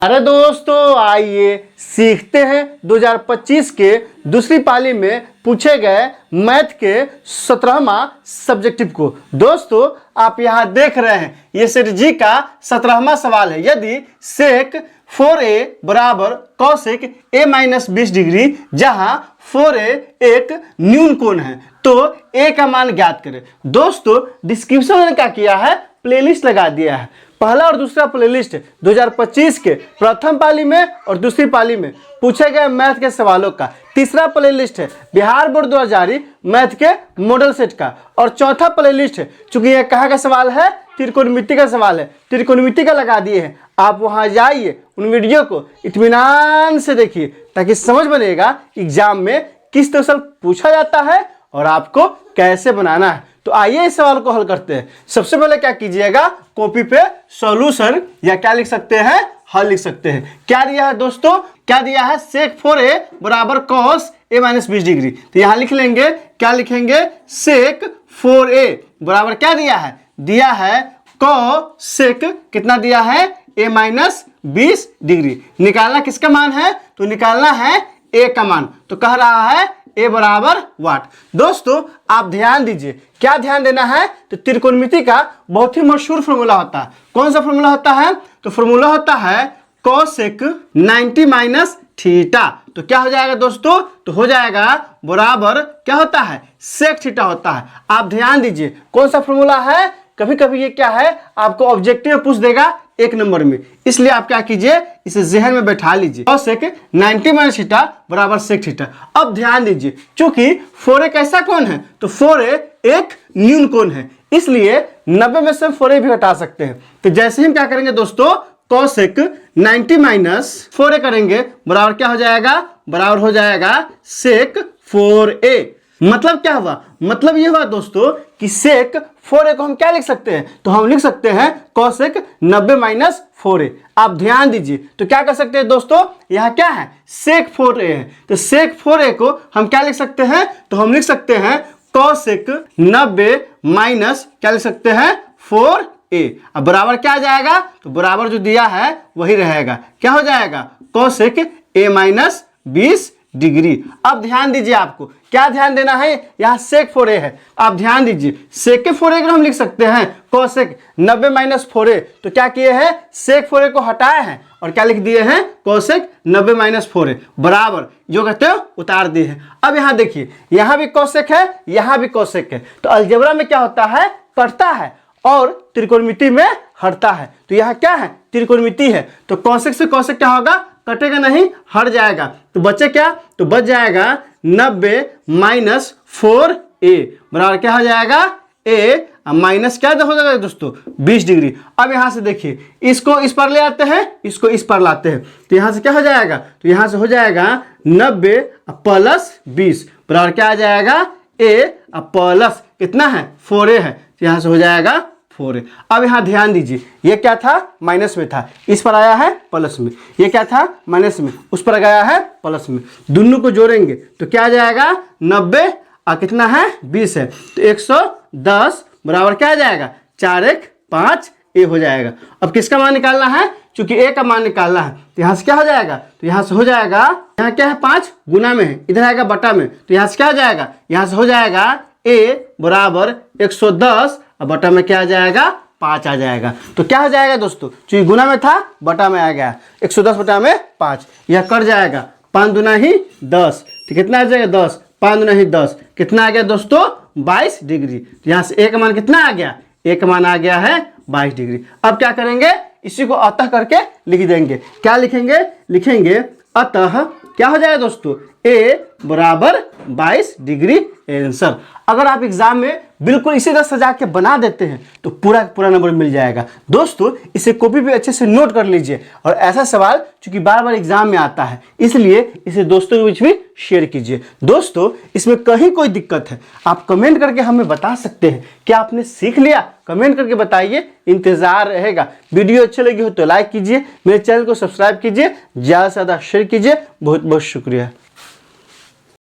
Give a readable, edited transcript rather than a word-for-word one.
अरे दोस्तों आइए सीखते हैं 2025 के दूसरी पाली में पूछे गए मैथ के 17वां सब्जेक्टिव को। दोस्तों आप यहाँ देख रहे हैं ये सेट जी का 17वां सवाल है। यदि सेक 4a बराबर कॉसेक a माइनस 20 डिग्री, जहाँ 4a एक न्यून कोण है, तो a का मान ज्ञात करें। दोस्तों डिस्क्रिप्शन में क्या किया है, प्लेलिस्ट लगा दिया है। पहला और दूसरा प्लेलिस्ट 2025 के प्रथम पाली में और दूसरी पाली में पूछे गए मैथ के सवालों का। तीसरा प्लेलिस्ट है बिहार बोर्ड द्वारा जारी मैथ के मॉडल सेट का। और चौथा प्लेलिस्ट है, चूंकि यह कहाँ का सवाल है, त्रिकोणमिति का सवाल है, त्रिकोणमिति का लगा दिए हैं। आप वहां जाइए, उन वीडियो को इत्मीनान से देखिए ताकि समझ बनेगा एग्जाम में किस तरह से पूछा जाता है और आपको कैसे बनाना है। तो आइए इस सवाल को हल करते हैं। सबसे पहले क्या कीजिएगा, कॉपी पे सॉल्यूशन या क्या लिख सकते हैं, हल लिख सकते हैं। क्या दिया है दोस्तों, क्या दिया है, सेक 4a बराबर कॉस a माइनस 20 डिग्री। तो यहां लिख लेंगे, क्या लिखेंगे, सेक 4a बराबर क्या दिया है कॉसेक कितना दिया है, a माइनस 20 डिग्री। निकालना किसका मान है, तो निकालना है a का मान। तो कह रहा है a बराबर वाट। दोस्तों आप ध्यान दीजिए, क्या ध्यान देना है, तो त्रिकोणमिति का बहुत ही मशहूर फॉर्मूला होता है। कौन सा फॉर्मूला होता है, तो फॉर्मूला होता है कॉसेक 90 माइनस थीटा। तो क्या हो जाएगा दोस्तों, तो हो जाएगा बराबर क्या होता है, सेक थीटा होता है। आप ध्यान दीजिए कौन सा फॉर्मूला है, कभी कभी ये क्या है आपको ऑब्जेक्टिव पूछ देगा 1 नंबर में, इसलिए आप क्या कीजिए, इसे जहन में बैठा लीजिए। कॉसेक 90 माइनस थीटा बराबर सेक थीटा। अब ध्यान दीजिए, चूंकि 4a कैसा कोण है, तो 4a एक न्यून कोण है, इसलिए 90 में से 4a भी हटा सकते हैं। तो जैसे ही हम क्या करेंगे दोस्तों, कॉसेक 90 माइनस 4a करेंगे बराबर क्या हो जाएगा, बराबर हो जाएगा सेक 4a। मतलब क्या हुआ, मतलब ये हुआ दोस्तों कि सेक 4a को हम क्या लिख सकते हैं, तो हम लिख सकते हैं कॉसेक 90 माइनस 4a। आप ध्यान दीजिए, तो क्या कर सकते हैं दोस्तों, यहाँ क्या है, सेक 4a है, तो सेक 4a को हम क्या लिख सकते हैं, तो हम लिख सकते हैं कॉसेक 90 माइनस क्या लिख सकते हैं, 4a। अब बराबर क्या आ जाएगा, तो बराबर जो दिया है वही रहेगा, क्या हो जाएगा, कॉसेक a माइनस 20 डिग्री। अब ध्यान दीजिए, आपको क्या ध्यान देना है, यहाँ सेक 4a है। आप ध्यान दीजिए, सेक 4a को हम लिख सकते हैं कॉसेक 90 माइनस 4a। तो क्या किए हैं, सेक 4a को हटाए हैं और क्या लिख दिए हैं, कॉसेक 90 माइनस 4a बराबर जो कहते हो उतार दिए हैं। अब यहाँ देखिए, यहाँ भी कॉसेक है, यहाँ भी कॉसेक है। तो अलजेब्रा में क्या होता है, कटता है और त्रिकोणमिति में हटता है। तो यहाँ क्या है, त्रिकोणमिति है, तो कॉसेक से कॉसेक क्या होगा, कटेगा नहीं, हट जाएगा। तो बचे क्या, तो बच जाएगा 90 माइनस 4a बराबर क्या हो जाएगा, a माइनस क्या हो जाएगा दोस्तों, 20 डिग्री। अब यहां से देखिए, इसको इस पर ले आते हैं, इसको इस पर लाते हैं, तो यहां से क्या हो जाएगा, तो यहां से हो जाएगा 90 प्लस 20 बराबर क्या आ जाएगा, a प्लस कितना है, 4a है, तो यहां से हो जाएगा 4a। अब यहाँ ध्यान दीजिए, ये क्या था, माइनस में था, इस पर आया है प्लस में, ये क्या था, माइनस में, उस पर गया है प्लस में। दोनों को जोड़ेंगे तो क्या आ जाएगा, 90 और कितना है, 20 है, तो 110 बराबर क्या आ जाएगा, 4 1 5 a हो जाएगा। अब किसका मान निकालना है, चूंकि a का मान निकालना है, तो यहाँ से क्या हो जाएगा, तो यहाँ से हो जाएगा, यहाँ क्या है 5 गुना में है, इधर आएगा बटा में, तो यहाँ से क्या हो जाएगा, यहाँ से हो जाएगा a बराबर 110 और बटा में क्या आ जाएगा, 5 आ जाएगा। तो क्या हो जाएगा दोस्तों, चूंकि गुना में था बटा में आ गया, 110 बटा में 5, यह कर जाएगा 5 दूना ही 10, तो कितना आ जाएगा 10, 5 दूना ही 10, कितना आ गया दोस्तों, 22 डिग्री। तो यहाँ से a का मान कितना आ गया, a का मान आ गया है 22 डिग्री। अब क्या करेंगे, इसी को अतः करके लिख देंगे। क्या लिखेंगे, लिखेंगे अतः क्या हो जाएगा दोस्तों, a बराबर 22 डिग्री आंसर। अगर आप एग्जाम में बिल्कुल इसी तरह सजा के बना देते हैं तो पूरा नंबर मिल जाएगा। दोस्तों इसे कॉपी पे अच्छे से नोट कर लीजिए, और ऐसा सवाल चूंकि बार बार एग्जाम में आता है, इसलिए इसे दोस्तों के बीच भी शेयर कीजिए। दोस्तों इसमें कहीं कोई दिक्कत है, आप कमेंट करके हमें बता सकते हैं। क्या आपने सीख लिया, कमेंट करके बताइए, इंतजार रहेगा। वीडियो अच्छी लगी हो तो लाइक कीजिए, मेरे चैनल को सब्सक्राइब कीजिए, ज़्यादा से ज़्यादा शेयर कीजिए। बहुत बहुत शुक्रिया।